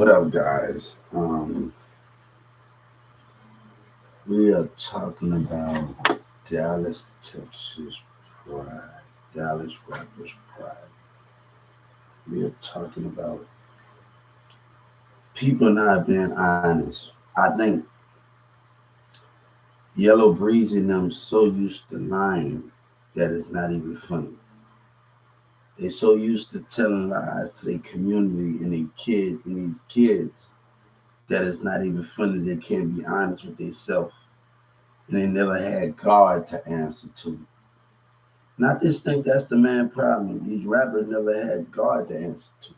What up, guys? We are talking about Dallas, Texas pride. Dallas rappers pride. We are talking about people not being honest. I think Yellow Breezy and them so used to lying that it's not even funny. They so used to telling lies to their community and their kids and these kids that it's not even funny. They can't be honest with themselves, and they never had God to answer to. And I just think that's the main problem. These rappers never had God to answer to.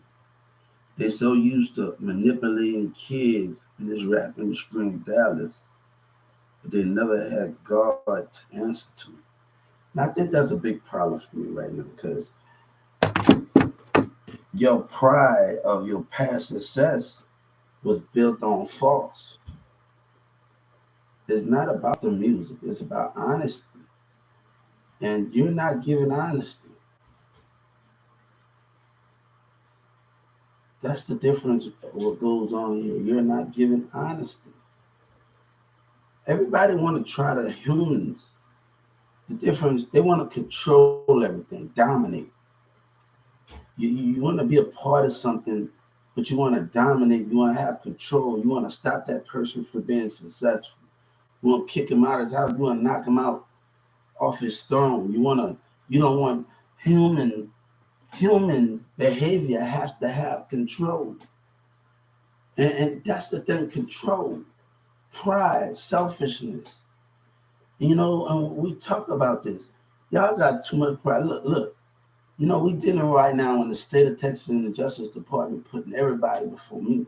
They're so used to manipulating kids in this rap industry in Dallas, but they never had God to answer to. And I think that's a big problem for me right now because your pride of your past success was built on false. It's not about the music, it's about honesty. And you're not giving honesty. That's the difference of what goes on here. You're not giving honesty. Everybody want to try to humans. The difference, they want to control everything, dominate. You want to be a part of something, but you want to dominate. You want to have control. You want to stop that person from being successful. You want to kick him out of his house. You want to knock him out off his throne. You don't want human behavior has to have control. And that's the thing, control, pride, selfishness. We talk about this. Y'all got too much pride. Look. We dealing right now in the state of Texas and the Justice Department putting everybody before me.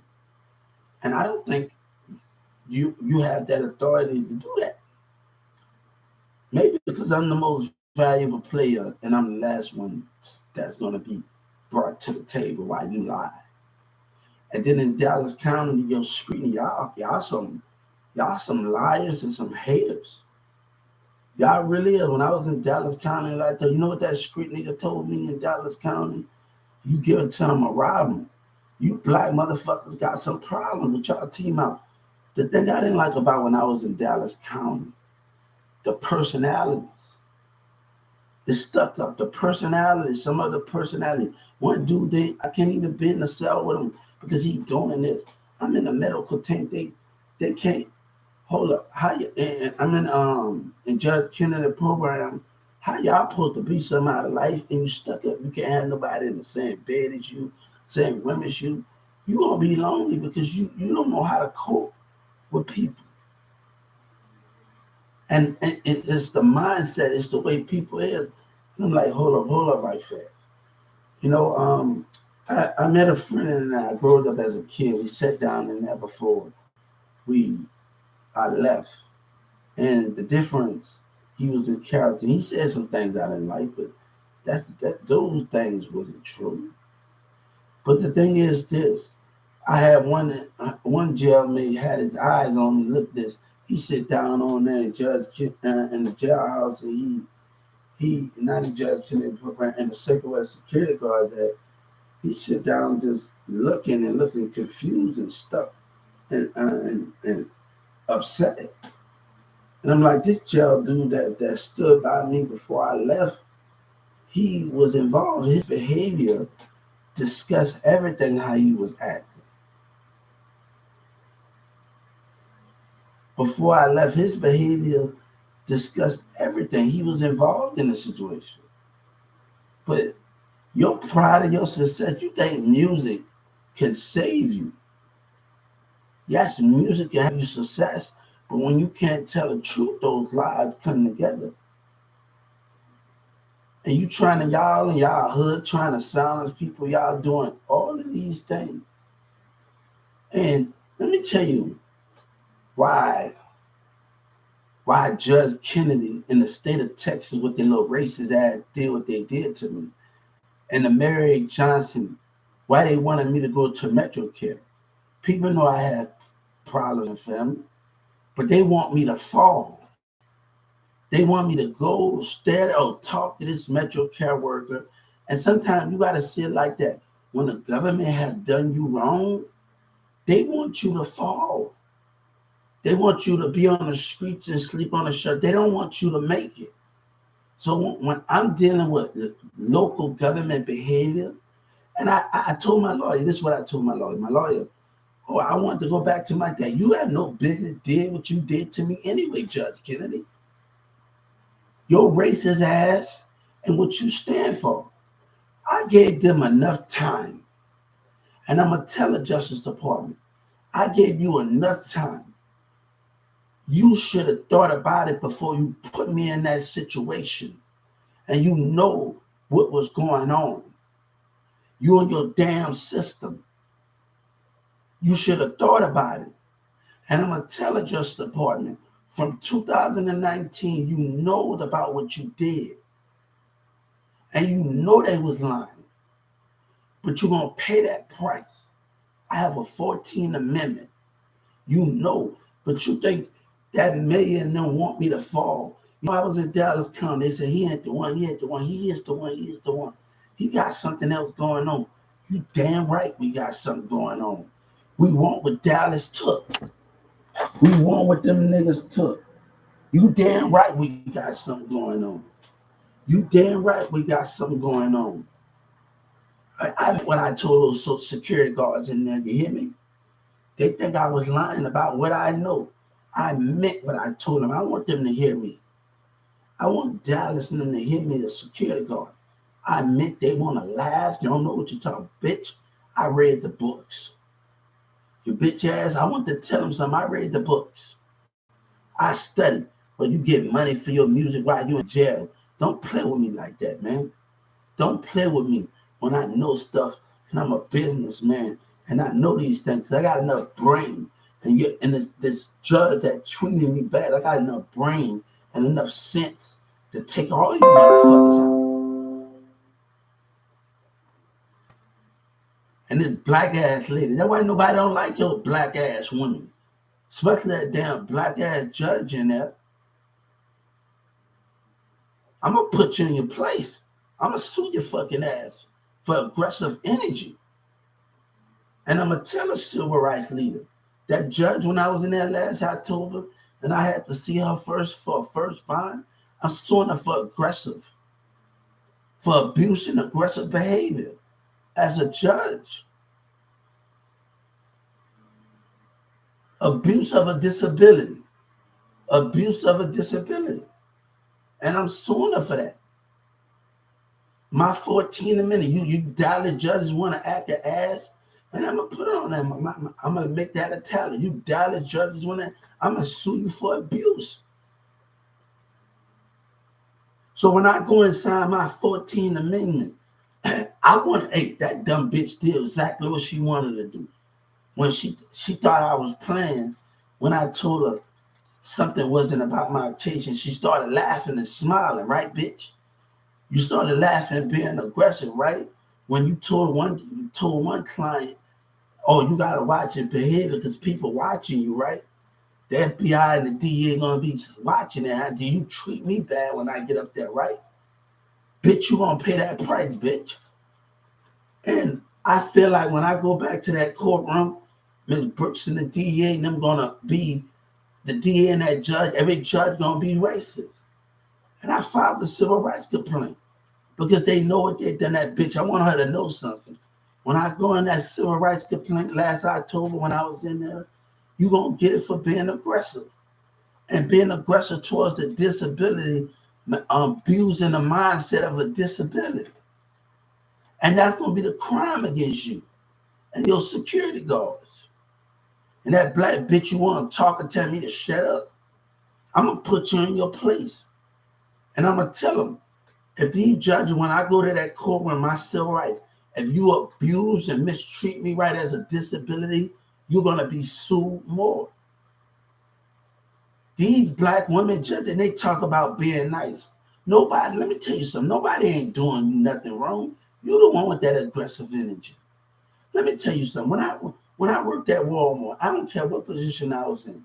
And I don't think you have that authority to do that. Maybe because I'm the most valuable player and I'm the last one that's going to be brought to the table while you lie. And then in Dallas County, your street, y'all some liars and some haters. Y'all really is. When I was in Dallas County, like that, you know what that street nigga told me in Dallas County? You give it to him or rob him. You black motherfuckers got some problem with y'all team out. The thing I didn't like about when I was in Dallas County, the personalities. It's stuck up. The personality, some of the personality. One dude, I can't even be in the cell with him because he doing this. I'm in a medical tank. They can't. Hold up. How you and I'm in Judge Kennedy program. How y'all supposed to be some out of life and you stuck up? You can't have nobody in the same bed as you, same room as you. You gonna be lonely because you don't know how to cope with people. And it's the mindset, it's the way people is. And I'm like, hold up right fast. You know, I met a friend and I grew up as a kid. We sat down in there before we I left. And the difference, he was in character. He said some things I didn't like, but those things wasn't true. But the thing is this: I had one jailmate had his eyes on me. Look this. He sit down on there, in the jailhouse, and he not the judge in the program, and the secret security guards had. He sit down just looking and looking confused and stuck and upset. And I'm like, this jail dude that stood by me before I left, he was involved. His behavior discussed everything how he was acting. Before I left, his behavior discussed everything. He was involved in the situation. But your pride and your success, you think music can save you. Yes, music can have you success, but when you can't tell the truth, those lies come together. And you trying to y'all in y'all hood trying to silence people, y'all doing all of these things. And let me tell you why Judge Kennedy in the state of Texas with their little racist ass did what they did to me. And the Mary Johnson, why they wanted me to go to Metro Care. People know I have problems in family, but they want me to fall. They want me to go stare or talk to this Metro Care worker. And sometimes you got to see it like that. When the government has done you wrong, They want you to fall. They want you to be on the streets and sleep on the shirt. They don't want you to make it. So when I'm dealing with local government behavior, and I told my lawyer, this is what I told my lawyer. My lawyer, oh, I want to go back to my dad. You have no business doing what you did to me anyway, Judge Kennedy. Your racist ass and what you stand for. I gave them enough time. And I'm going to tell the Justice Department, I gave you enough time. You should have thought about it before you put me in that situation. And you know what was going on. You and your damn system. You should have thought about it. And I'm going to tell the Justice Department, from 2019, you know about what you did. And you know they was lying. But you're going to pay that price. I have a 14th Amendment. You know, but you think that million don't want me to fall. You know, I was in Dallas County. They said, he ain't the one, he ain't the one, he is the one, he is the one. He got something else going on. You damn right we got something going on. We want what Dallas took. We want what them niggas took. You damn right we got something going on. You damn right we got something going on. I meant what I told those Social Security guards in there, you hear me? They think I was lying about what I know. I meant what I told them. I want them to hear me. I want Dallas and them to hear me, the security guards. I meant they want to laugh. You don't know what you're talking, bitch. I read the books. You bitch ass, I want to tell them something. I read the books. I study, but you get money for your music while you in jail. Don't play with me like that, man. Don't play with me when I know stuff, and I'm a businessman, and I know these things. I got enough brain, and this judge that treated me bad, I got enough brain and enough sense to take all you motherfuckers out. And this black ass lady, that's why nobody don't like your black ass women, especially that damn black ass judge in there. I'm gonna put you in your place. I'm gonna sue your fucking ass for aggressive energy. And I'm gonna tell a civil rights leader, that judge, when I was in there last October and I had to see her first for a first bond, I'm suing her for abuse and aggressive behavior as a judge. Abuse of a disability. Abuse of a disability. And I'm suing her for that. My 14th Amendment, you Dallas judges want to act an ass, and I'm going to put it on them. I'm going to make that a tally. You Dallas judges want to, I'm going to sue you for abuse. So when I go and sign my 14th Amendment, I want to, hey, that dumb bitch did exactly what she wanted to do. When she thought I was playing, when I told her something wasn't about my occasion, she started laughing and smiling, right, bitch? You started laughing and being aggressive, right? When you told one client, oh, you gotta watch your behavior because people watching you, right? The FBI and the DA gonna be watching it. How do you treat me bad when I get up there, right? Bitch, you gonna pay that price, bitch. And I feel like when I go back to that courtroom, Ms. Brooks and the DA and them gonna be the DA and that judge, every judge gonna be racist. And I filed a civil rights complaint because they know what they done that bitch. I want her to know something. When I go in that civil rights complaint last October when I was in there, you gonna get it for being aggressive. And being aggressive towards a disability, abusing the mindset of a disability. And that's gonna be the crime against you and your security guards. And that black bitch you wanna talk and tell me to shut up, I'm gonna put you in your place. And I'm gonna tell them, if these judges, when I go to that courtroom, my civil rights, if you abuse and mistreat me right as a disability, you're gonna be sued more. These black women judges, and they talk about being nice. Nobody, let me tell you something, nobody ain't doing you nothing wrong. You're the one with that aggressive energy. Let me tell you something. When I worked at Walmart, I don't care what position I was in.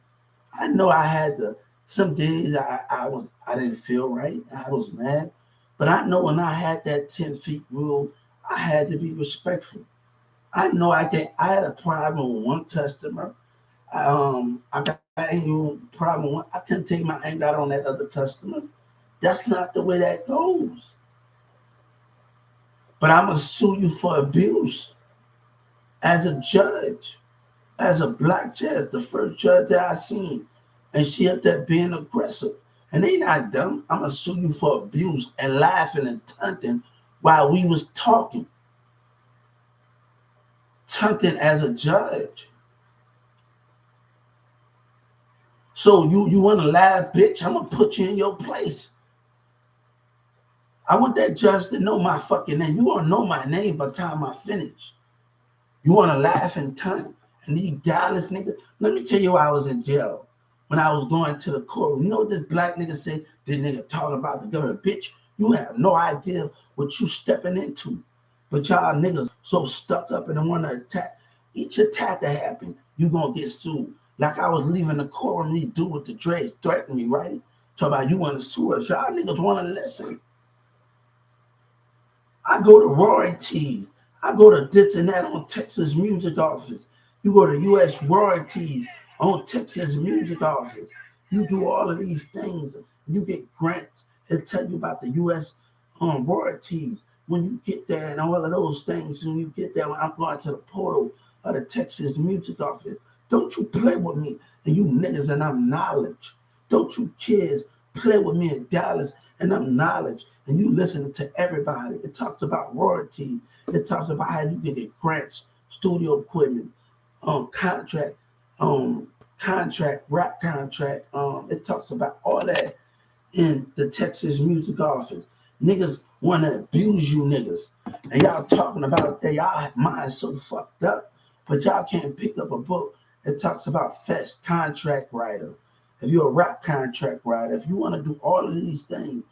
I know I had some days I didn't feel right. I was mad. But I know when I had that 10 feet rule, I had to be respectful. I know I had a problem with one customer. I got an anger problem. I couldn't take my anger out on that other customer. That's not the way that goes. But I'm gonna sue you for abuse as a judge, as a black judge, the first judge that I seen, and she up there being aggressive. And they not dumb. I'm gonna sue you for abuse and laughing and taunting while we was talking, taunting as a judge. So you want to laugh, bitch? I'm gonna put you in your place. I want that judge to know my fucking name. You want to know my name by the time I finish. You want to laugh and taunt and these Dallas niggas. Let me tell you why I was in jail when I was going to the court. You know what this black nigga said? This nigga talking about the government. Bitch, you have no idea what you stepping into. But y'all niggas so stuck up and want to attack. Each attack that happen, you gonna get sued. Like I was leaving the courtroom, these dude with the dreads threatened me, right? Talk about you want to sue us. Y'all niggas want to listen. I go to royalties. I go to this and that on Texas Music Office. You go to U.S. royalties on Texas Music Office. You do all of these things. You get grants. It tell you about the U.S. Royalties. When you get there and all of those things, when you get there, when I'm going to the portal of the Texas Music Office, don't you play with me and you niggas and I'm knowledge. Don't you kids play with me in Dallas and I'm knowledge. And you listen to everybody. It talks about royalties. It talks about how you can get grants, studio equipment, contract, contract, rap contract. It talks about all that in the Texas Music Office. Niggas want to abuse you niggas. And y'all talking about that y'all mind so fucked up, but y'all can't pick up a book that talks about fest contract writer. If you're a rap contract writer, if you want to do all of these things,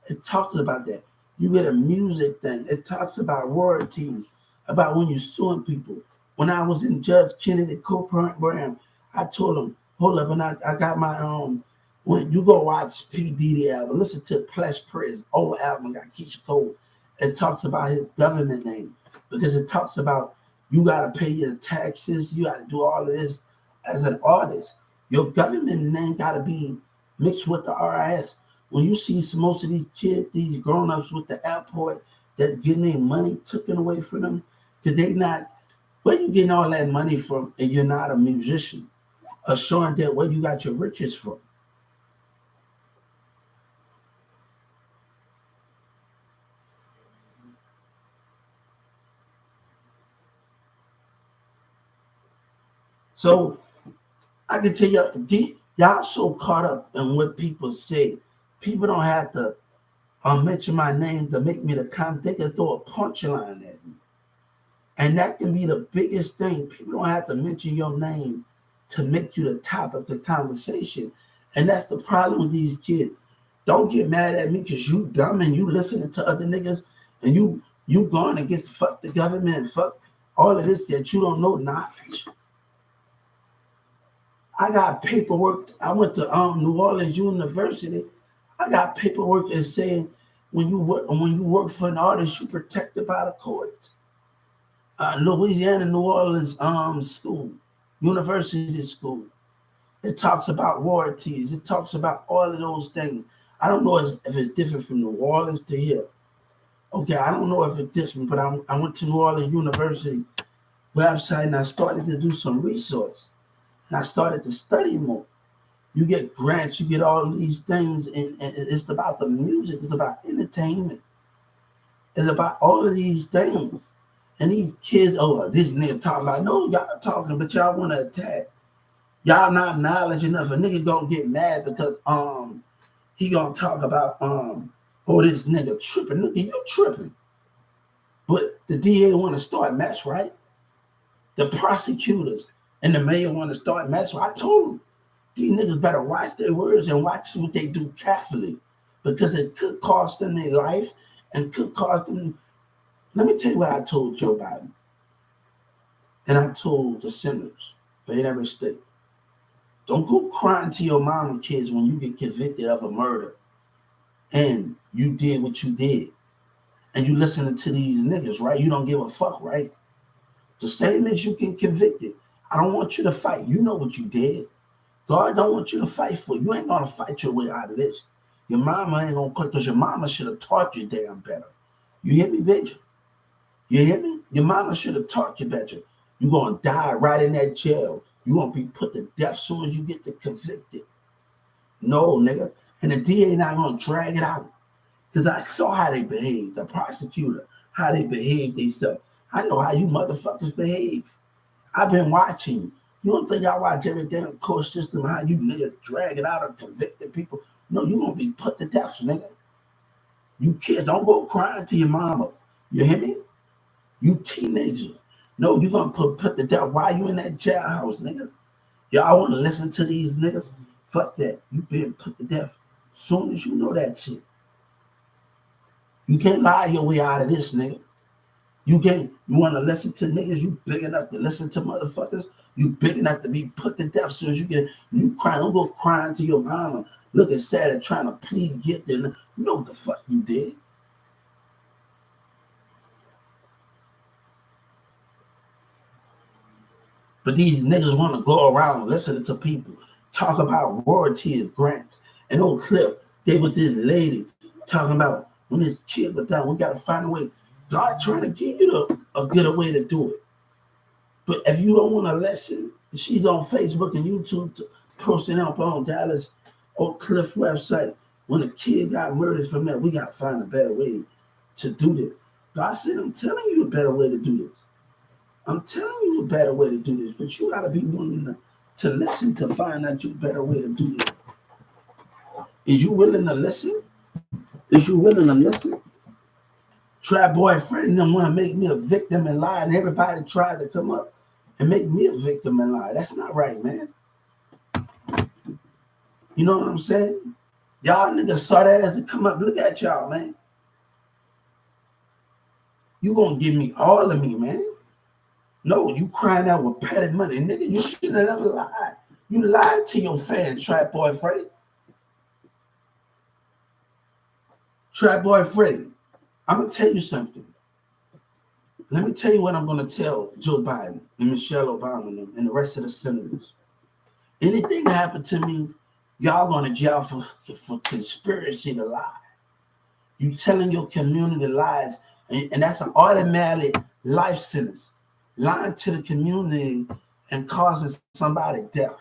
it talks about that. You get a music thing. It talks about royalties, about when you're suing people. When I was in Judge Kennedy court program, I told him, hold up, and I got my when you go watch P. Diddy album, listen to Plush Press, old album, got Keisha Cole. It talks about his government name because it talks about you got to pay your taxes, you got to do all of this as an artist. Your government name got to be mixed with the RIS. When you see most of these kids, these grown-ups with the airport that getting their money taken away from them, because they not, where you getting all that money from and you're not a musician? Assuring that where you got your riches from. So I can tell you, y'all so caught up in what people say. People don't have to mention my name to make me the comment. They can throw a punchline at me. And that can be the biggest thing. People don't have to mention your name to make you the top of the conversation. And that's the problem with these kids. Don't get mad at me because you dumb and you listening to other niggas and you going against fuck the government and fuck all of this that you don't know knowledge. I got paperwork. I went to New Orleans University. I got paperwork that saying when you work for an artist, you protected by the courts. Louisiana, New Orleans school, university school. It talks about royalties. It talks about all of those things. I don't know if it's different from New Orleans to here. Okay, I don't know if it's different, but I went to New Orleans University website and I started to do some research. And I started to study more. You get grants, you get all these things, and it's about the music, it's about entertainment. It's about all of these things. And these kids, oh, this nigga talking about, no, y'all talking, but y'all want to attack. Y'all not knowledge enough. A nigga gonna get mad because he gonna talk about oh, this nigga tripping. Nigga, you tripping. But the DA want to start mess, right? The prosecutors and the mayor want to start mess. I told them, these niggas better watch their words and watch what they do carefully because it could cost them their life and could cost them. Let me tell you what I told Joe Biden. And I told the senators in every state. Don't go crying to your mom and kids when you get convicted of a murder and you did what you did. And you listening to these niggas, right? You don't give a fuck, right? The same as you get convicted. I don't want you to fight. You know what you did. God don't want you to fight for. You ain't gonna fight your way out of this. Your mama ain't gonna put, because your mama should have taught you damn better. You hear me, bitch? You hear me? Your mama should have taught you better. You're gonna die right in that jail. You're gonna be put to death soon as you get convicted. No, nigga. And the DA not gonna drag it out. Because I saw how they behaved, the prosecutor, how they behaved themselves. I know how you motherfuckers behave. I've been watching you. You don't think I watch every damn court system, how you niggas drag it out of convicted people? No, you're gonna be put to death, nigga. You kids, don't go crying to your mama. You hear me? You teenagers. No, you're gonna put to death. Why you in that jailhouse, nigga? Y'all wanna listen to these niggas? Fuck that. You being put to death soon as you know that shit. You can't lie your way out of this, nigga. You want to listen to niggas? You big enough to listen to motherfuckers? You big enough to be put to death as soon as you get it. You crying, don't go crying to your mama, looking sad and trying to plead guilty. You know what the fuck you did. But these niggas want to go around listening to people talk about royalty and grants. And old Cliff, they with this lady talking about when this kid was down, we got to find a way. God trying to give you a good way to do it. But if you don't want to listen, she's on Facebook and YouTube posting up on Dallas Oak Cliff website. When a kid got murdered from that, we got to find a better way to do this. God said, I'm telling you a better way to do this. I'm telling you a better way to do this. But you got to be willing to listen to find out your better way to do this. Is you willing to listen? Is you willing to listen? Trap boyfriend and them want to make me a victim and lie, and everybody tried to come up and make me a victim and lie. That's not right, man. You know what I'm saying? Y'all niggas saw that as it come up. Look at y'all, man. You gonna give me all of me, man. No, you crying out with padded money. Nigga, you shouldn't have ever lied. You lied to your fans, Trap Boy Freddy. Trap Boy Freddy. I'm going to tell you something. Let me tell you what I'm going to tell Joe Biden and Michelle Obama and the rest of the senators. Anything happen to me, y'all going to jail for conspiracy to lie. You telling your community lies, and that's an automatic life sentence. Lying to the community and causing somebody death.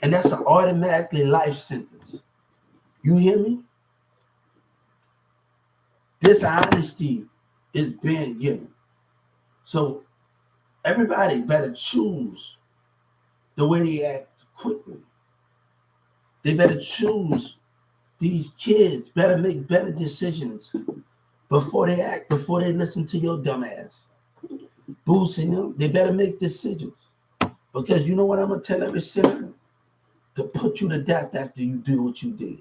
And that's an automatically life sentence. You hear me? Dishonesty is being given. So everybody better choose the way they act quickly. They better choose. These kids better make better decisions before they act, before they listen to your dumb ass. Boosting them, they better make decisions. Because you know what I'm going to tell every senator? To put you to death after you do what you did.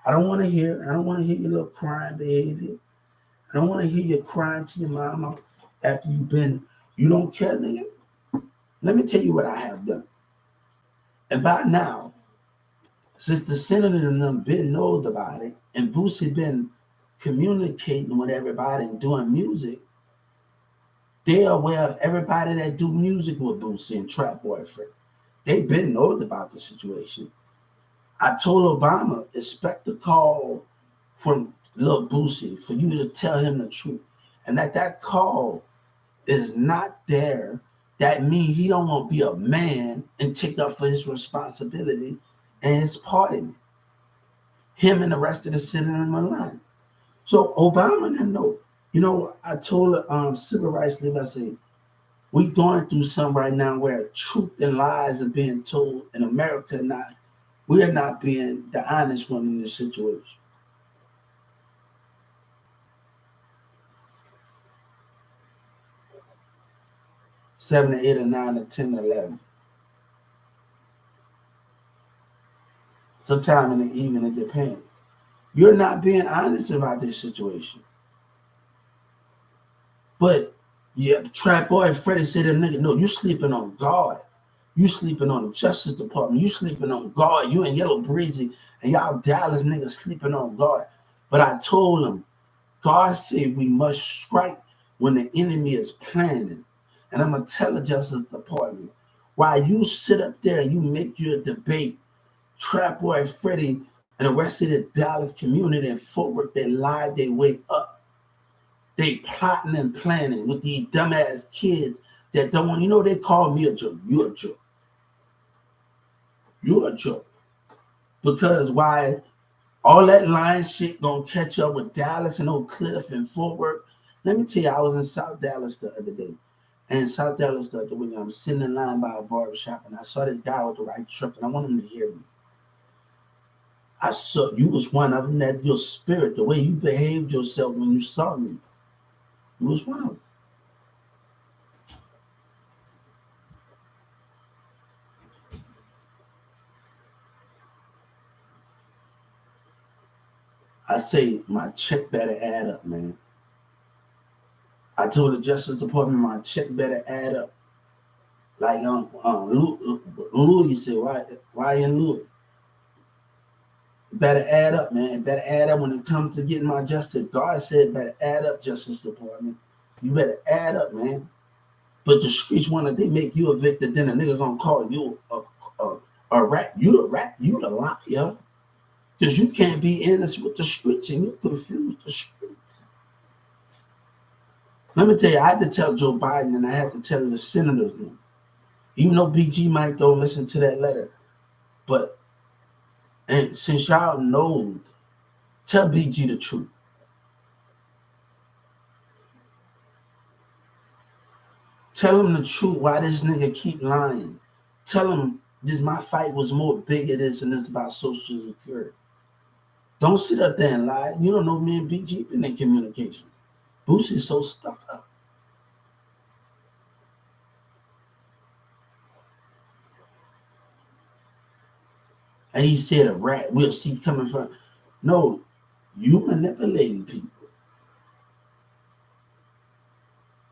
I don't want to hear your little crying behavior. I don't want to hear you crying to your mama after you don't care, nigga. Let me tell you what I have done. And by now, since the senator and them been knows about it, and Boosie been communicating with everybody and doing music, they're aware of everybody that do music with Boosie and Trap Boyfriend. They've been knows about the situation. I told Obama, expect a call from Lil Boosie for you to tell him the truth. And that call is not there. That means he don't want to be a man and take up for his responsibility and his part in it. Him and the rest of the Senate in the line. So Obama didn't know. You know, I told civil rights leader, I said, we're going through something right now where truth and lies are being told in America. We're not being the honest one in this situation. Seven to 8 or 9 or 10 or 11. Sometime in the evening, it depends. You're not being honest about this situation. But yeah, Trap Boy Freddy said, nigga, no, you sleeping on God. You sleeping on the Justice Department. You sleeping on God. You and Yellow Breezy and y'all Dallas niggas sleeping on God. But I told him, God said we must strike when the enemy is planning. And I'm going to tell the Justice Department, while you sit up there and you make your debate, Trap Boy Freddy and the rest of the Dallas community and Fort Worth, they lied their way up. They plotting and planning with these dumbass kids that don't want, they call me a joke. You're a joke. You're a joke. Because why all that lying shit gonna catch up with Dallas and Oak Cliff and Fort Worth. Let me tell you, I was in South Dallas the other day. And in South Dallas the other week, I'm sitting in line by a barbershop and I saw this guy with the right truck and I want him to hear me. I saw you was one of them, that your spirit, the way you behaved yourself when you saw me. You was one of them. I say my check better add up, man. I told the Justice Department my check better add up. Like Louis said, why in Louis? It better add up, man. It better add up when it comes to getting my justice. God said better add up, Justice Department. You better add up, man. But the streets want they make you a victim, then a nigga gonna call you a rat. You the rat, you the liar. Because you can't be innocent with the streets and you confuse the streets. Let me tell you, I had to tell Joe Biden and I had to tell the senators, even though BG might don't listen to that letter. But and since y'all know, tell BG the truth. Tell him the truth why this nigga keep lying. Tell him this my fight was more bigger this and this about Social Security. Don't sit up there and lie. You don't know me and BG been in communication. Boosie's so stuck up. And he said a rat, we'll see coming from. No, you manipulating people.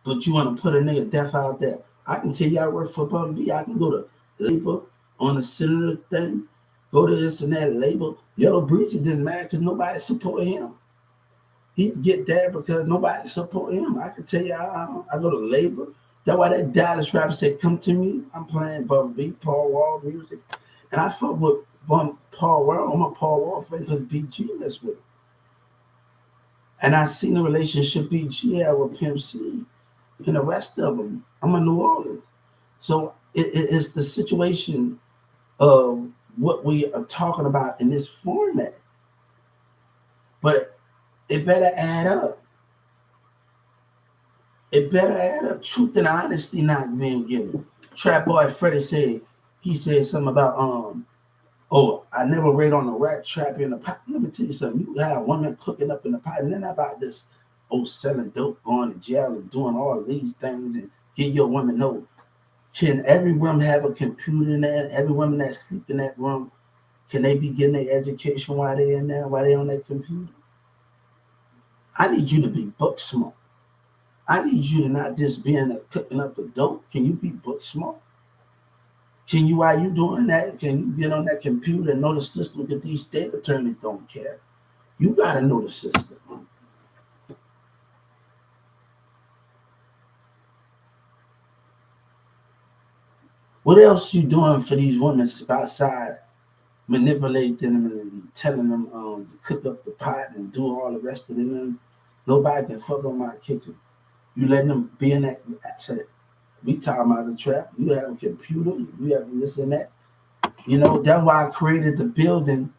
But you want to put a nigga death out there. I can tell you I work for Bum B. I can go to labor on the senator thing, go to this and that label. Yellow Breezy just mad because nobody support him. He's get there because nobody support him. I can tell you I go to labor. That's why that Dallas rapper said, come to me. I'm playing Bum B, Paul Wall music. And I fuck with Paul Wall. I'm a Paul Wall fan because BG mess with him. And I seen the relationship BG had with Pimp C and the rest of them. I'm in New Orleans. So it's the situation of what we are talking about in this format. But it better add up. It better add up. Truth and honesty not being given. Trap Boy Freddy said, he said something about, I never read on the rat trap in the pot. Let me tell you something. You have women cooking up in the pot, and then about this, selling dope, going to jail and doing all of these things and get your woman know. Can every room have a computer in there? Every woman that sleep in that room, can they be getting their education while they're in there, while they're on that computer? I need you to be book smart. I need you to not just be in there cooking up the dope. Can you be book smart? Can you, while you doing that, can you get on that computer and know the system? Because these state attorneys don't care. You got to know the system. What else you doing for these women outside, manipulating them and telling them to cook up the pot and do all the rest of them? Nobody can fuck on my kitchen. You letting them be in that. We talking about the trap. You have a computer. You have this and that. That's why I created the building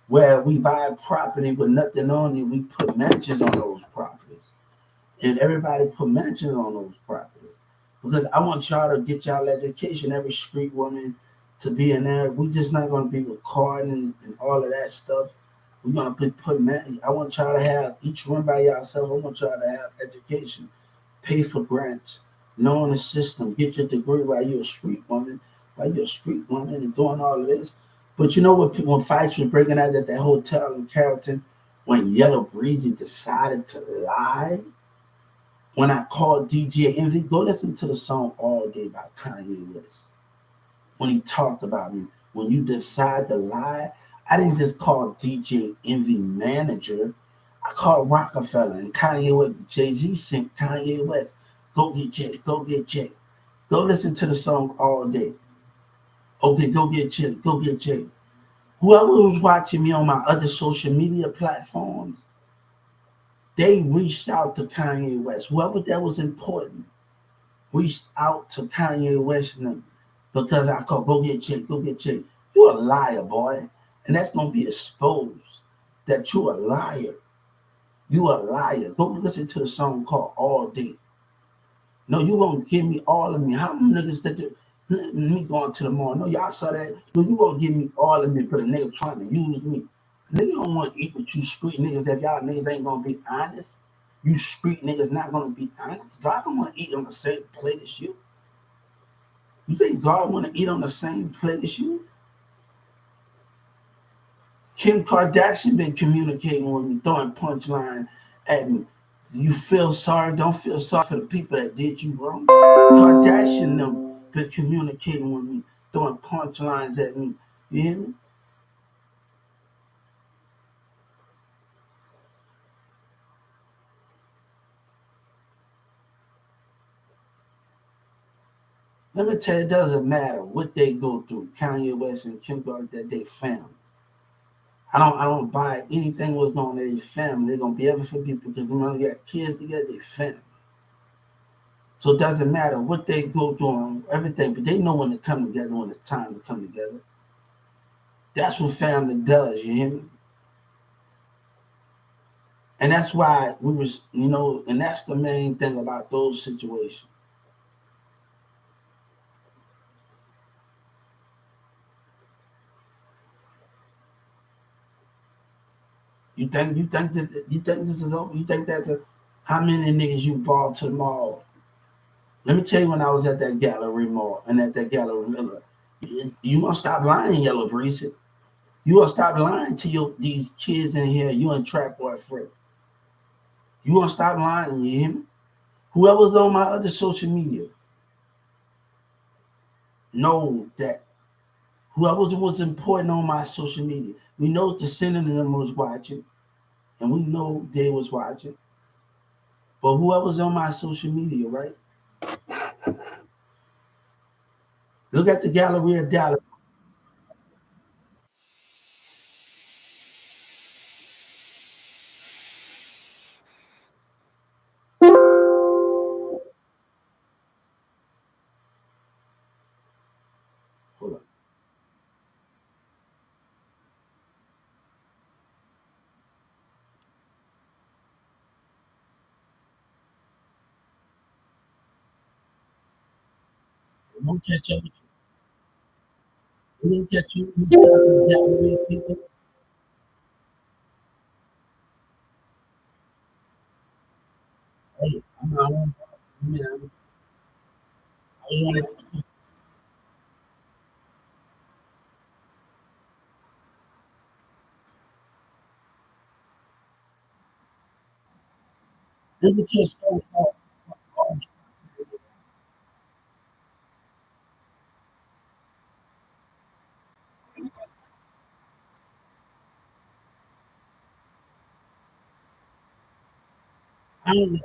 where we buy property with nothing on it. We put mansions on those properties. And everybody put mansions on those properties. Because I want y'all to get y'all education, every street woman to be in there. We're just not going to be recording and all of that stuff. We're going to put I want y'all to have each one by yourself. I want y'all to have education, pay for grants, knowing the system, get your degree while you're a street woman, and doing all of this. But you know what? When fights were breaking out at that hotel in Carrollton, when Yellow Breezy decided to lie, when I called DJ Envy, go listen to the song All Day by Kanye West. When he talked about me, when you decide to lie, I didn't just call DJ Envy manager. I called Rockefeller and Kanye West. Jay-Z sent Kanye West, go get Jay, go get Jay. Go listen to the song all day. Okay, go get Jay, go get Jay. Whoever was watching me on my other social media platforms, they reached out to Kanye West. Whoever that was important reached out to Kanye West and them because I called, go get Jay, go get Jay. You're a liar, boy. And that's going to be exposed that you're a liar. You a liar. Go listen to the song called All Day. No, you gonna give me all of me. How many niggas that do me going to the mall? No, y'all saw that. No, you gonna give me all of me for the nigga trying to use me. Nigga don't want to eat with you street niggas if y'all niggas ain't gonna be honest. You street niggas not gonna be honest. God don't want to eat on the same plate as you. You think God want to eat on the same plate as you? Kim Kardashian been communicating with me, throwing punchline at me. You feel sorry? Don't feel sorry for the people that did you wrong. Kardashian them been communicating with me, throwing punchlines at me. You hear me? Let me tell you, it doesn't matter what they go through. Kanye West and Kim Kardashian, that they family. I don't buy anything what's going on in their family. They're gonna be ever for people because when they got kids together, they family. So it doesn't matter what they go through and everything, but they know when to come together when it's time to come together. That's what family does, you hear me? And that's why we was, and that's the main thing about those situations. You think this is over? You think that's how many niggas you brought to the mall? Let me tell you when I was at that gallery mall and at that gallery miller. You gonna stop lying, Yellow Breeze. You gonna stop lying to these kids in here, you and Trap Boy Fred. You gonna stop lying, you hear me? Whoever's on my other social media know that whoever was important on my social media, we know the senator them was watching, and we know they was watching. But whoever's on my social media, right? Look at the Galleria Dallas. Hold on. Don't catch up with you. They didn't catch you. You talking to Galleria people. Hey, I'm my own boss. I mean, I want to look at your so-called. I don't.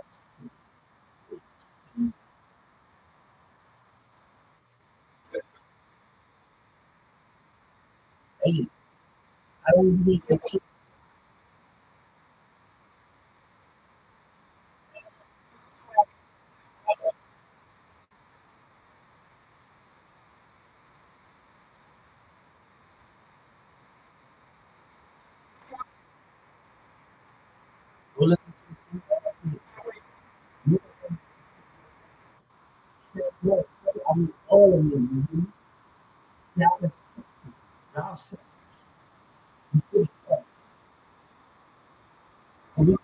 Hey, I don't believe that shit. Well, listen to the you said yes. I mean, all of them. Dallas, Texas. Y'all said you should have. And we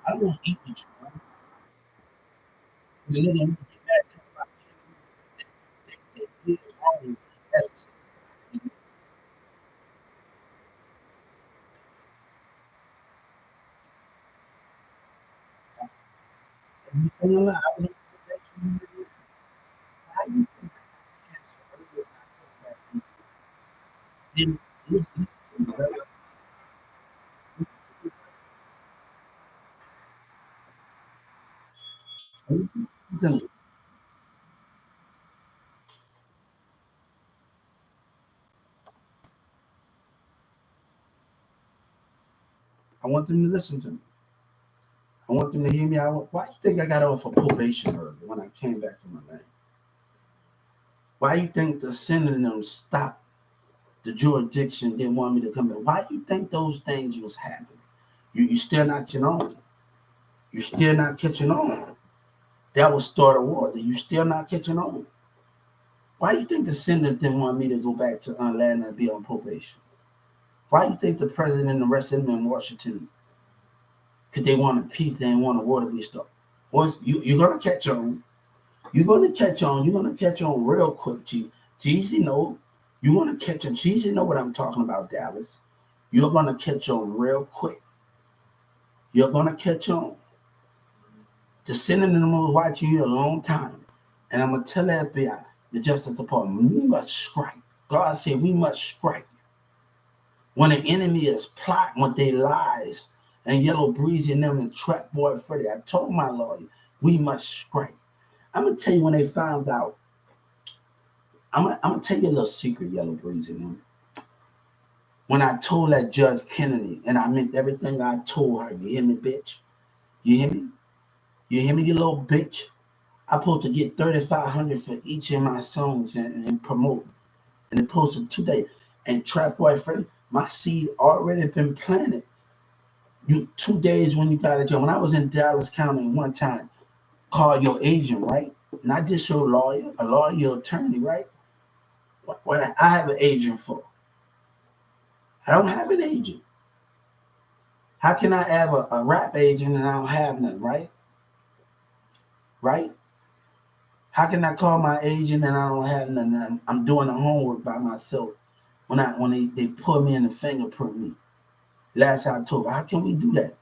I don't want to eat with you, man. And then they're gonna get mad talking about they did wrong. That's and you know, I was how you think? Then listen, listen, I want them to listen to me. I want them to hear me. Why you think I got off of probation early when I came back from Atlanta? Why you think the synonym stopped the jurisdiction didn't want me to come back? Why you think those things was happening? You still not catching on. You still not catching on. That was start a war. You still not catching on. Why you think the Senate didn't want me to go back to Atlanta and be on probation? Why you think the president and the rest of them in Washington, because they want a peace, they didn't want a war to be started? Once you're gonna catch on. You're gonna catch on. You're gonna catch on real quick, G. Jeezy know. You're gonna catch on. Jeezy know what I'm talking about, Dallas. You're gonna catch on real quick. You're gonna catch on. The Senate was watching you a long time. And I'm gonna tell the FBI, the Justice Department, we must strike. God said we must strike. When the enemy is plotting with their lies and Yellow Breezy and them and Trap Boy Freddy, I told my lawyer, we must strike. I'm gonna tell you when they found out. I'm gonna tell you a little secret, Yellow Breezy and them. When I told that Judge Kennedy, and I meant everything I told her, you hear me, bitch? You hear me? You hear me, you little bitch? I supposed to get 3,500 for each of my songs and promote. And it posted today. And Trap Boy Freddy, my seed already been planted. You 2 days when you got a job. When I was in Dallas County one time, call your agent, right? Not just your lawyer, a lawyer, your attorney, right? What I have an agent for. I don't have an agent. How can I have a rap agent and I don't have none, right? Right? How can I call my agent and I don't have none? I'm doing the homework by myself. When they put me in the fingerprint me last October. How can we do that?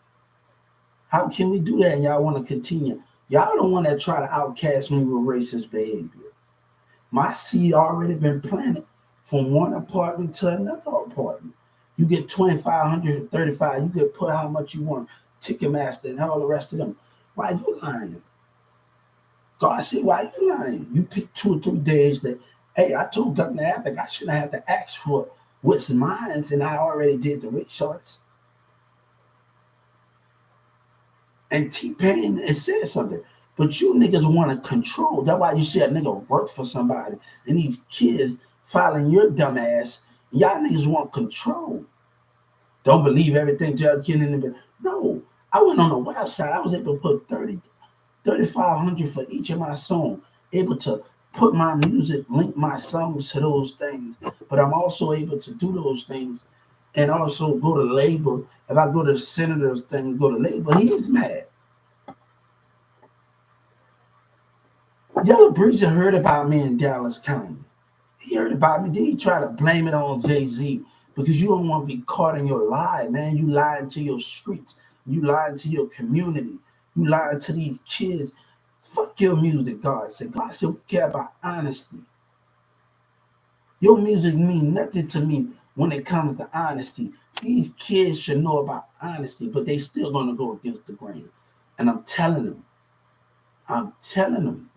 How can we do that? And y'all want to continue? Y'all don't want to try to outcast me with racist behavior. My seed already been planted from one apartment to another apartment. You get 2,500, 35. You get put how much you want. Ticketmaster and all the rest of them. Why you lying? God said, why you lying? You pick 2 or 3 days that, hey, I told Governor Abbott I shouldn't have to ask for what's mine, and I already did the research. And T-Pain, it says something. But you niggas want to control. That's why you see a nigga work for somebody. And these kids filing your dumb ass. Y'all niggas want control. Don't believe everything Judge Kennedy. No. I went on the website. I was able to put 3,500 for each of my songs. Able to put my music, link my songs to those things. But I'm also able to do those things and also go to labor. If I go to the senator's thing, go to labor, he's mad. Yellow Breezy heard about me in Dallas County. He heard about me. Then he tried to blame it on Jay-Z because you don't want to be caught in your lie, man. You lying to your streets. You lying to your community. You lying to these kids. Fuck your music, God said. God said we care about honesty. Your music mean nothing to me when it comes to honesty. These kids should know about honesty, but they still gonna go against the grain. And I'm telling them,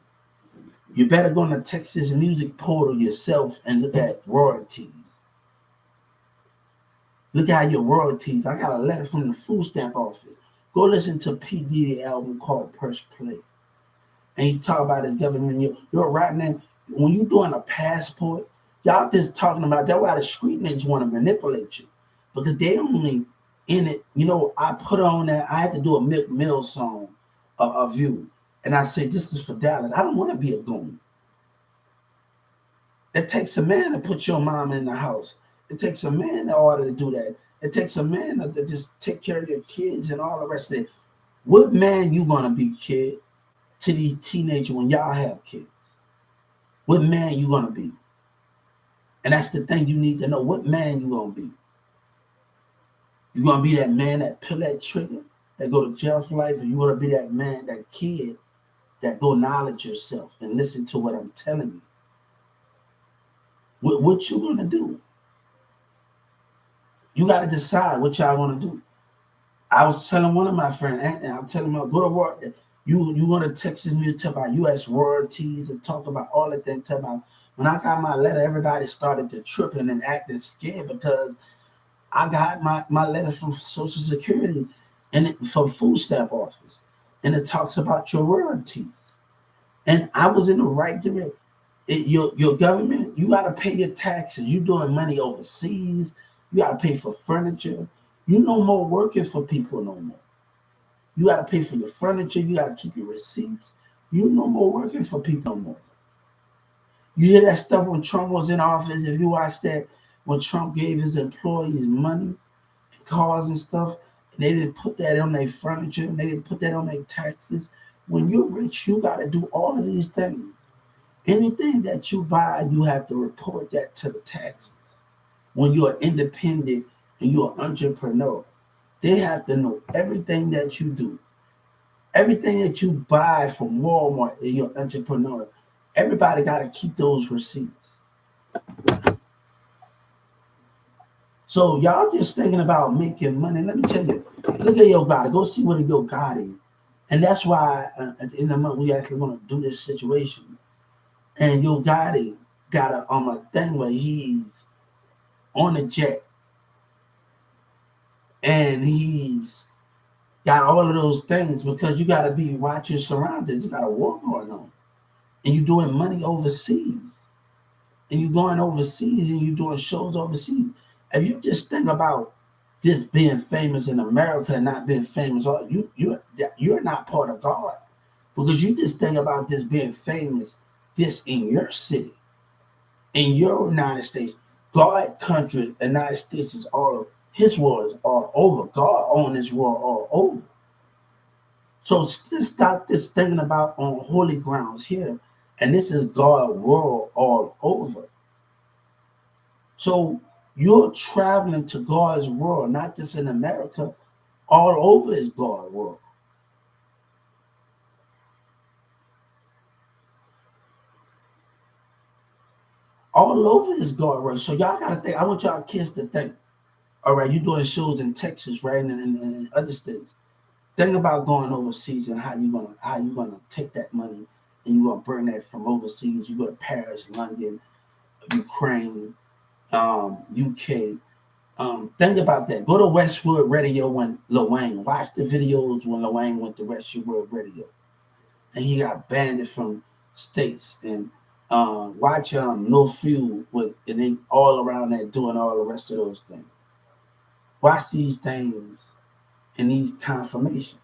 you better go on the Texas Music Portal yourself and look at royalties. Look at your royalties. I got a letter from the food stamp office. Go listen to P. Diddy album called Press Play. And he talk about his government. You're right now. When you doing a passport, y'all just talking about that. Why the street niggas want to manipulate you because they only in it. You know, I put on that. I had to do a Mick Mill song, a view, and I said this is for Dallas. I don't want to be a goon. It takes a man to put your mom in the house. It takes a man in order to do that. It takes a man to just take care of your kids and all the rest of it. What man you gonna be, kid, to these teenagers when y'all have kids? What man you gonna be? And that's the thing you need to know. What man you gonna be? You gonna be that man that pull that trigger, that go to jail for life, or you gonna be that man, that kid that go knowledge yourself and listen to what I'm telling you? What you gonna do? You got to decide what y'all want to do. I was telling one of my friends, and I'm telling him, go to work. You going to Texas me to talk about U.S. royalties and talk about all that thing. Talk about when I got my letter, everybody started to tripping and acting scared because I got my letter from Social Security and from Food Stamp Office, and it talks about your royalties. And I was in the right direction. Your government, you got to pay your taxes. You doing money overseas. You got to pay for furniture. You no more working for people no more. You got to pay for your furniture. You got to keep your receipts. You no more working for people no more. You hear that stuff when Trump was in office. If you watch that, when Trump gave his employees money, cars and stuff, and they didn't put that on their furniture and they didn't put that on their taxes. When you're rich, you got to do all of these things. Anything that you buy, you have to report that to the taxes. When you're independent and you're an entrepreneur, they have to know everything that you do. Everything that you buy from Walmart and you're an entrepreneur, everybody got to keep those receipts. So y'all just thinking about making money. Let me tell you, look at Yo Gotti. Go see what Yo Gotti. And that's why at the end of the month, we actually want to do this situation. And Yo Gotti got a thing where he's on a jet and he's got all of those things because you got to be watching surroundings. You got a war going on. And you're doing money overseas. And you're going overseas and you're doing shows overseas. If you just think about this being famous in America and not being famous, you're not part of God. Because you just think about this being famous, this in your city, in your United States. God country, the United States is all his world is all over. God owns this world all over. So just stop this thinking about on holy grounds here. And this is God's world all over. So you're traveling to God's world, not just in America. All over is God's world. All over is God's world. So y'all got to think. I want y'all kids to think. All right, you're doing shows in Texas, right, and other states. Think about going overseas and how you gonna take that money and you gonna bring that from overseas. You go to Paris, London, Ukraine, UK. Think about that. Go to Westwood Radio when Lil Wayne. Watch the videos when Lil Wayne went to Westwood Radio, and he got banned from states. And watch No Fuel with and then all around that doing all the rest of those things. Watch these things and these confirmations.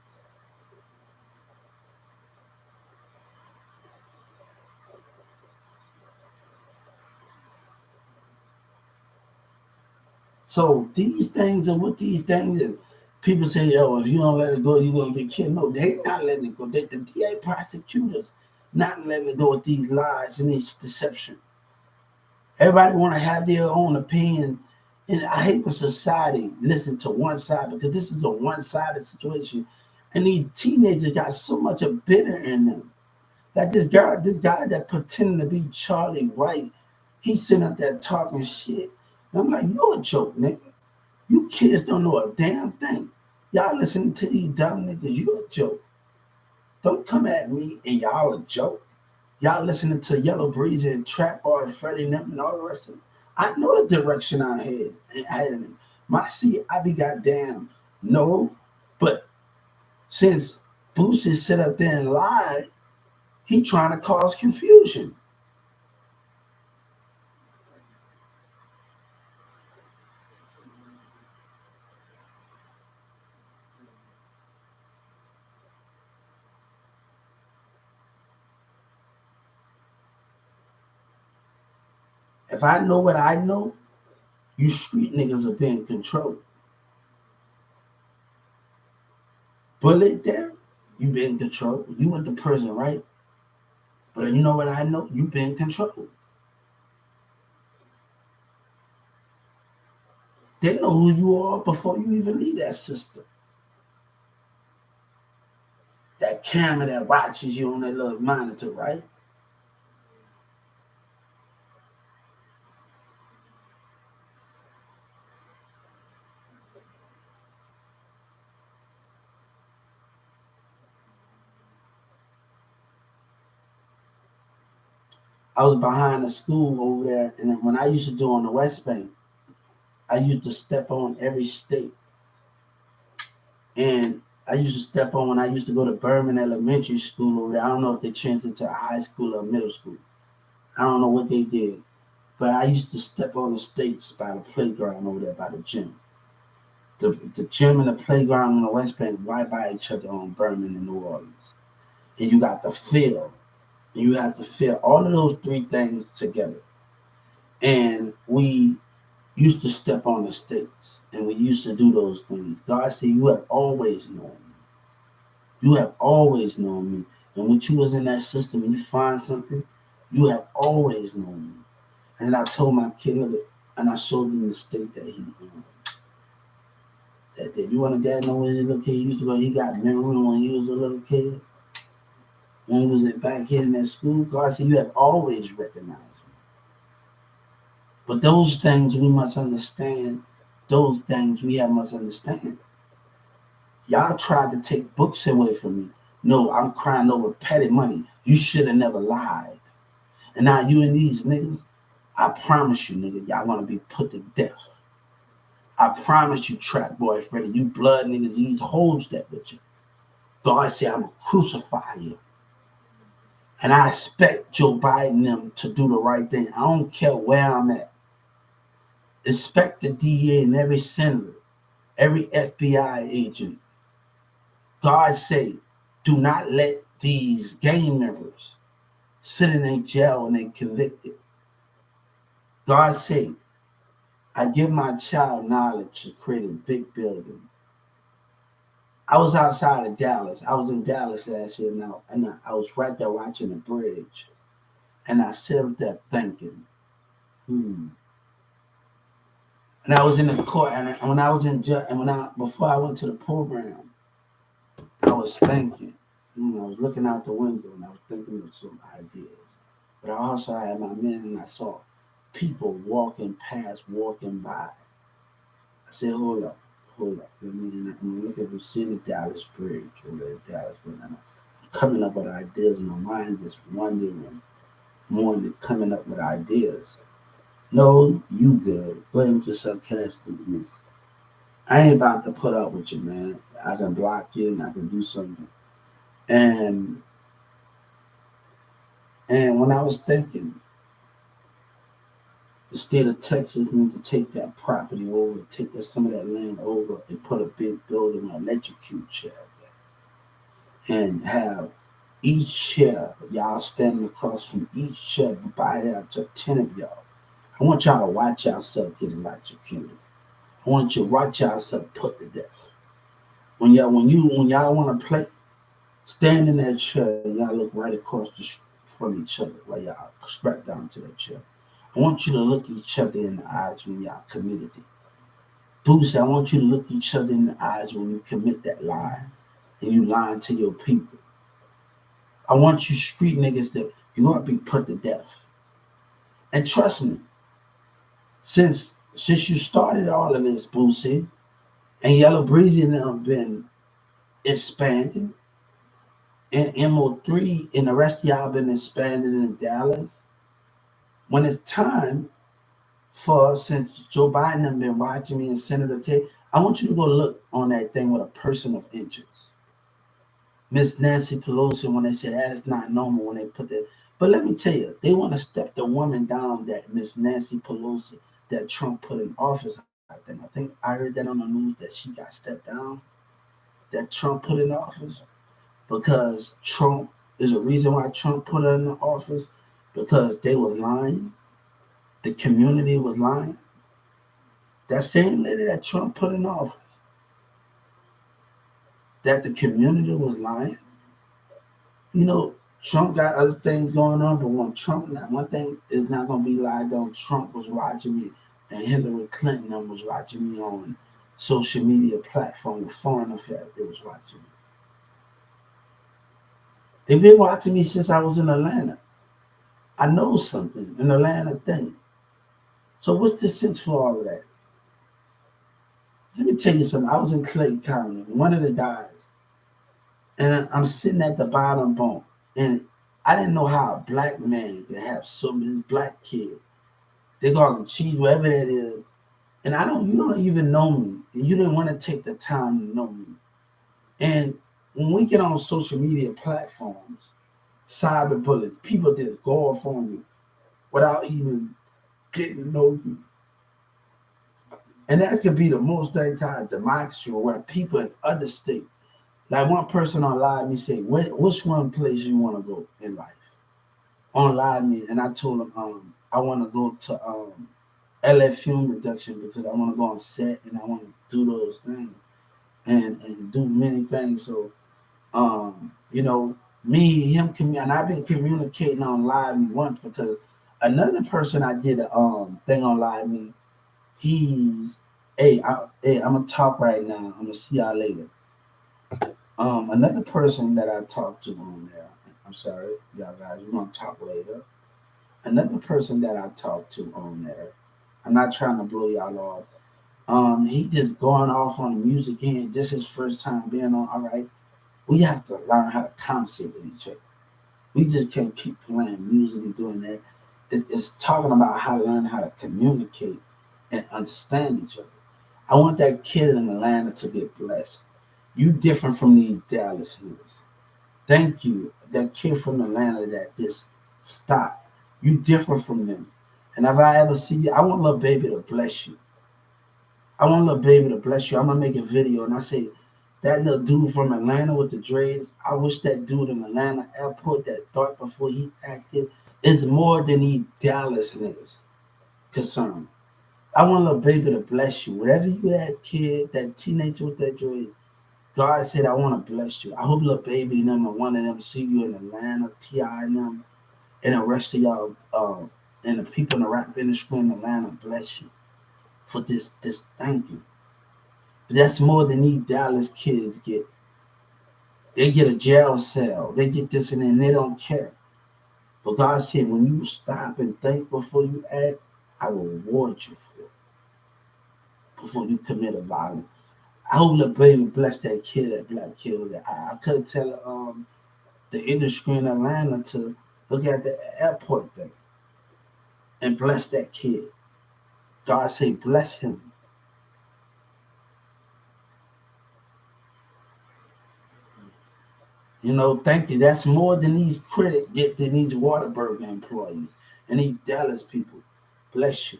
So these things and what these things is, people say, "Oh, if you don't let it go, you're gonna get killed." No, they not letting it go. The DA prosecutors not letting it go with these lies and this deception. Everybody want to have their own opinion, and I hate when society listen to one side because this is a one-sided situation, and these teenagers got so much of bitter in them. Like this guy that pretending to be Charlie White, he's sitting up there talking shit. And I'm like, you're a joke, nigga. You kids don't know a damn thing. Y'all listening to these dumb niggas, you a joke. Don't come at me and y'all a joke. Y'all listening to Yellow Breeze and Trap Boy, Freddie Nim and all the rest of them. I know the direction I had in them. My seat, I be goddamn no, but since Boosie sit up there and lied, he trying to cause confusion. If I know what I know, you street niggas are being controlled. Bullet there, you been controlled. You went to prison, right? But you know what I know? You been controlled. They know who you are before you even leave that system. That camera that watches you on that little monitor, right? I was behind the school over there, and then when I used to do on the West Bank, I used to step on every state. And I used to step on when I used to go to Berman Elementary School over there. I don't know if they changed it to a high school or middle school. I don't know what they did. But I used to step on the stakes by the playground over there by the gym. The gym and the playground on the West Bank right by each other on Berman in New Orleans. And you got the field. And you have to feel all of those three things together. And we used to step on the stakes. And we used to do those things. God said, you have always known me. You have always known me. And when you was in that system and you find something, you have always known me. And I told my kid, look, and I showed him the state that he that you want to dad know when he was a little kid, he used to go, he got memory when he was a little kid. When he was back here in that school, God said, you have always recognized me. But those things we must understand, those things we must understand. Y'all tried to take books away from me. No, I'm crying over petty money. You should have never lied. And now you and these niggas, I promise you, nigga, y'all gonna be put to death. I promise you, Trap Boy Freddy, you blood niggas, these hoes that with you. God said, I'm gonna crucify you. And I expect Joe Biden them to do the right thing. I don't care where I'm at. Expect the DA and every senator, every FBI agent. God say, do not let these gang members sit in a jail and they convicted. God say, I give my child knowledge to create a big building. I was outside of Dallas. I was in Dallas last year now, and I was right there watching the bridge. And I sat up there thinking, And I was in the court, and when I was in jail, and before I went to the program, I was thinking. I was looking out the window, and I was thinking of some ideas. But I also had my men, and I saw people walking by. I said, hold up. Let me look at the city Dallas Bridge over there, Dallas Bridge. I'm coming up with ideas. My mind just wondering more than coming up with ideas. No, you good. Go ahead with your sarcasticness. I ain't about to put up with you, man. I can block you and I can do something. And when I was thinking, the state of Texas needs to take that property over, take some of that land over, and put a big building and electrocute chairs there. And have each chair, y'all standing across from each chair, by here to 10 of y'all. I want y'all to watch yourself get electrocuted. I want you to watch yourself put to death. When y'all want to play, stand in that chair, y'all look right across from each other while y'all strap down to that chair. I want you to look each other in the eyes when y'all committed it. Boosie, I want you to look each other in the eyes when you commit that lie and you lying to your people. I want you street niggas that you're going to be put to death. And trust me, since you started all of this, Boosie, and Yellow Breezy and them have been expanding, and MO3 and the rest of y'all been expanding in Dallas, when it's time for, since Joe Biden have been watching me and Senator Tate, I want you to go look on that thing with a person of interest. Miss Nancy Pelosi, when they said that's not normal when they put that. But let me tell you, they want to step the woman down that Miss Nancy Pelosi, that Trump put in office. I think I heard that on the news that she got stepped down, that Trump put in office, because Trump is a reason why Trump put her in the office, because they was lying. The community was lying. That same lady that Trump put in office, that the community was lying. You know, Trump got other things going on, but when one thing is not going to be lied on. Trump was watching me, and Hillary Clinton was watching me on social media platform with Foreign Affairs. They was watching me. They've been watching me since I was in Atlanta. I know something, an Atlanta thing. So what's the sense for all of that? Let me tell you something. I was in Clayton County, one of the guys, and I'm sitting at the bottom bunk, and I didn't know how a black man could have so many black kids. They call them cheese, whatever that is. And you don't even know me. And you didn't want to take the time to know me. And when we get on social media platforms, cyber bullets, people just go off on you without even getting to know you. And that could be the most daytime democracy where people in other states, like one person on live me say, which one place you want to go in life? On live me, and I told him I want to go to LA film production because I want to go on set and I want to do those things and do many things. So me, him, and I've been communicating on live me once because another person I did a thing on live me, he's I'm gonna talk right now. I'm gonna see y'all later. Another person that I talked to on there, I'm sorry, y'all guys, we're gonna talk later. Another person that I talked to on there, I'm not trying to blow y'all off. He just going off on the music and this is his first time being on. All right, we have to learn how to conversate with each other. We just can't keep playing music and doing that. It's talking about how to learn how to communicate and understand each other. I want that kid in Atlanta to get blessed. You different from these Dallas niggas. Thank you. That kid from Atlanta that just stop. You different from them. And if I ever see you, I want little baby to bless you. I want little baby to bless you. I'm gonna make a video and I say that little dude from Atlanta with the dreads. I wish that dude in Atlanta airport that thought before he acted is more than these Dallas niggas concerned. I want little baby to bless you. Whatever you had, kid, that teenager with that dread, God said, I want to bless you. I hope little baby and them and one of them see you in Atlanta, T.I. and them, and the rest of y'all, and the people in the rap industry in Atlanta bless you for this thank you. But that's more than these Dallas kids get. They get a jail cell. They get this and they don't care. But God said, when you stop and think before you act, I will reward you for it. Before you commit a violence. I hope the baby bless that kid, that black kid. I could tell the industry in Atlanta to look at the airport thing and bless that kid. God say, bless him. Thank you. That's more than these critics get than these Waterburg employees and these Dallas people. Bless you.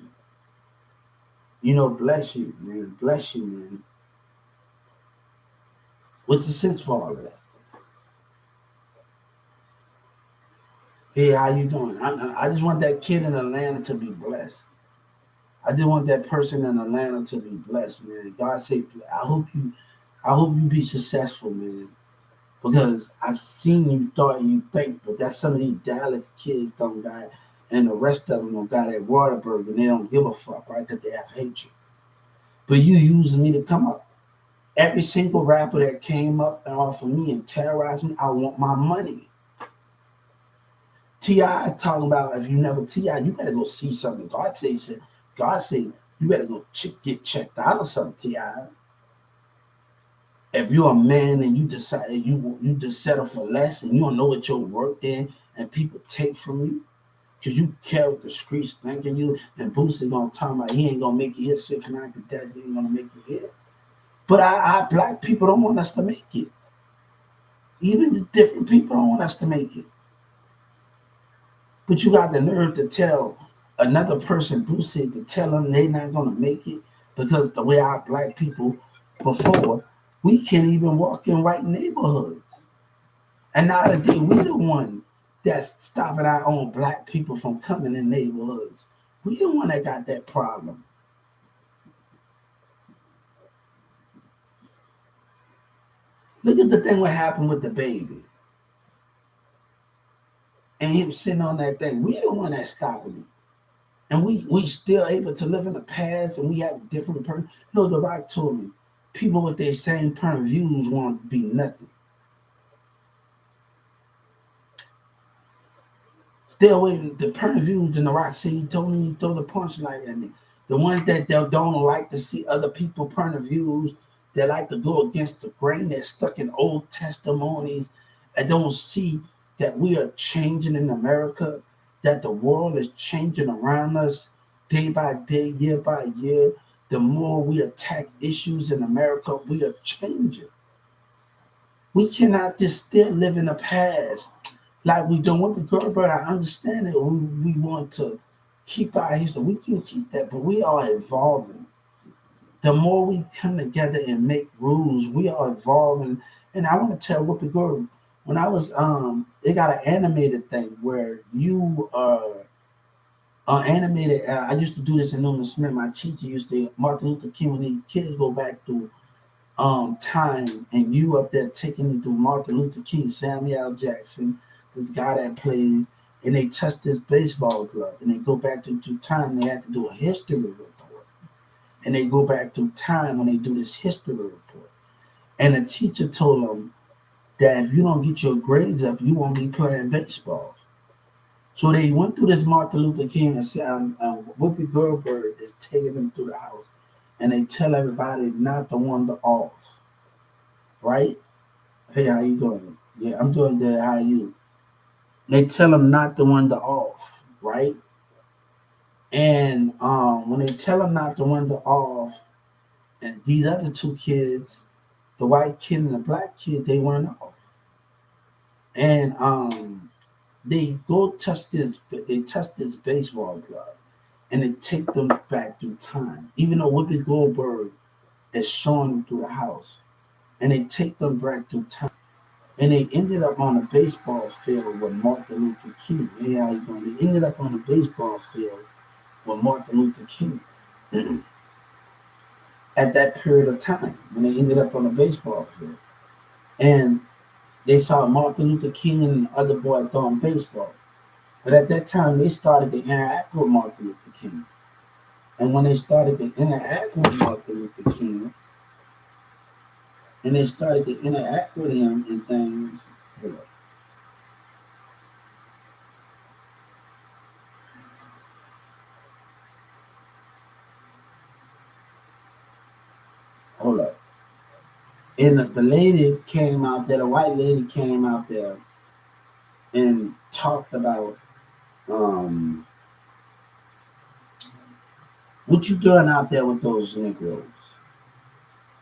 Bless you, man. Bless you, man. What's the sense for all of that? Hey, how you doing? I just want that kid in Atlanta to be blessed. I just want that person in Atlanta to be blessed, man. God say, I hope you be successful, man. Because I seen you thought and you think, but that's some of these Dallas kids don't got, and the rest of them don't got at Waterburg, and they don't give a fuck, right? That they have hatred. But you using me to come up. Every single rapper that came up and offered me and terrorized me, I want my money. T.I. talking about if you never T.I., you better go see something. God say you better go get checked out or something, T.I. If you're a man and you decide you just settle for less and you don't know what your worth is and people take from you because you carry the streets thanking you and Boosie gonna talk about he ain't gonna make it here 6ix9ine to death, he ain't gonna make it here. But our black people don't want us to make it. Even the different people don't want us to make it. But you got the nerve to tell another person, Boosie, to tell them they not gonna make it because the way our black people before, we can't even walk in white neighborhoods. And nowadays, we the one that's stopping our own black people from coming in neighborhoods. We the one that got that problem. Look at the thing what happened with the baby. And him sitting on that thing. We the one that's stopping it. And we still able to live in the past and we have different The Rock told me, people with their same point of views want to be nothing. Still waiting. The point of views in The Rock said he told me he throw the punchline at me. The ones that don't like to see other people's point of views, that like to go against the grain, they're stuck in old testimonies and don't see that we are changing in America, that the world is changing around us day by day, year by year. The more we attack issues in America, we are changing. We cannot just still live in the past like we don't want the girl, but I understand it. We want to keep our history. We can keep that, but we are evolving. The more we come together and make rules, we are evolving. And I want to tell Whoopi Goldberg, when I was they got an animated thing where you animated. I used to do this in Newman Smith. My teacher used to Martin Luther King when these kids go back to time and you up there taking them through Martin Luther King, Samuel L. Jackson, this guy that plays, and they touch this baseball glove and they go back to time. They had to do a history report, and they go back to time when they do this history report. And the teacher told them that if you don't get your grades up, you won't be playing baseball. So they went through this Martin Luther King and said, Whoopi Goldberg is taking them through the house, and they tell everybody not to wander off, right? Hey, how you doing? Yeah, I'm doing good. How are you? They tell them not to wander off, right? And when they tell them not to wander off, and these other two kids, the white kid and the black kid, they went off, and they go touch this. They touch this baseball glove, and they take them back through time. Even though Whoopi Goldberg is showing them through the house, and they take them back through time. And they ended up on a baseball field with Martin Luther King. Hey, how you doing? They ended up on a baseball field with Martin Luther King at that period of time when they ended up on a baseball field. And they saw Martin Luther King and the other boy throwing baseball. But at that time, they started to interact with Martin Luther King. And when they started to interact with Martin Luther King, and they started to interact with him and things, hold up, hold up. And the lady came out there, the white lady came out there and talked about um, what you doing out there with those Negroes.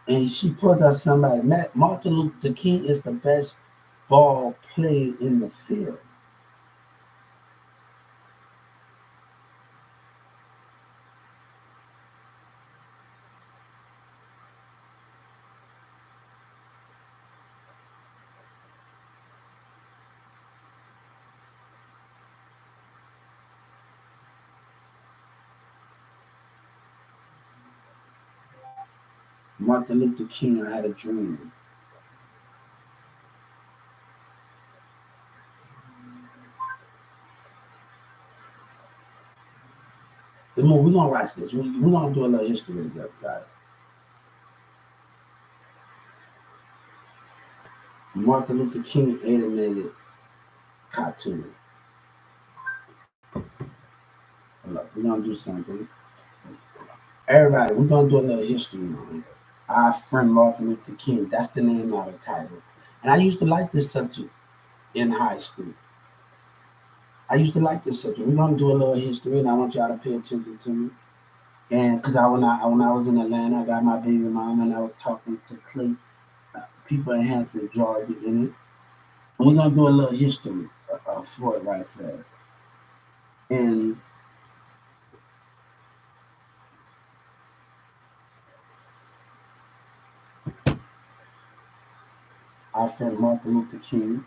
And she put up somebody, Martin Luther King is the best ball player in the field. Martin Luther King, I had a dream. We're gonna watch this. We're gonna do a little history together, guys. Martin Luther King animated cartoon. Look, we're gonna do something. Everybody, we're gonna do a little history on here. Our friend Martin Luther King, that's the name of the title. And I used to like this subject in high school. I used to like this subject. We're gonna do a little history, and I want y'all to pay attention to me. And because when I was in Atlanta, I got my baby mama, and I was talking to Clay, people in Hampton, Georgia, in it. And we're gonna do a little history for it right fast. And our friend Martin Luther King,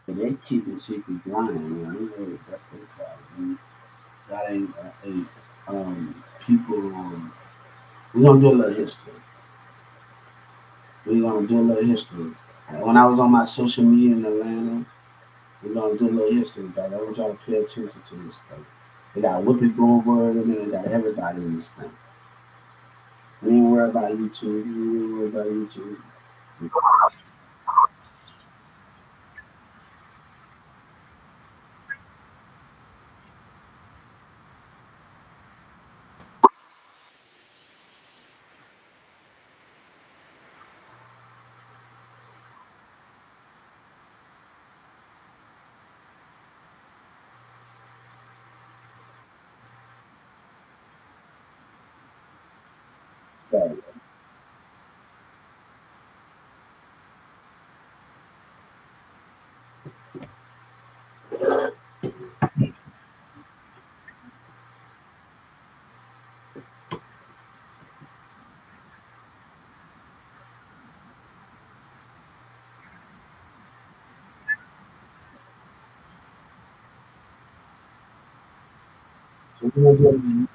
and they keep it secret lying, man. That's their problem. That ain't people. We're gonna do a little history. We're gonna do a little history. When I was on my social media in Atlanta, we're gonna do a little history, guys. I want y'all to pay attention to this thing. They got Whoopi Goldberg and then they got everybody in this thing. We ain't worry about YouTube. We ain't worry about YouTube. So we're gonna do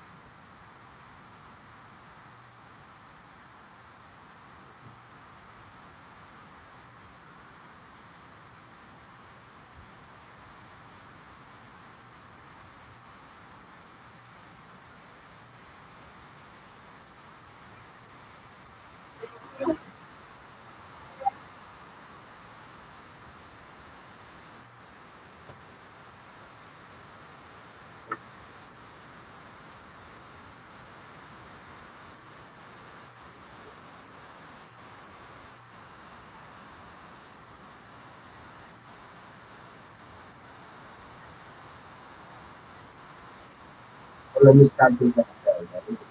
let me stop this right there.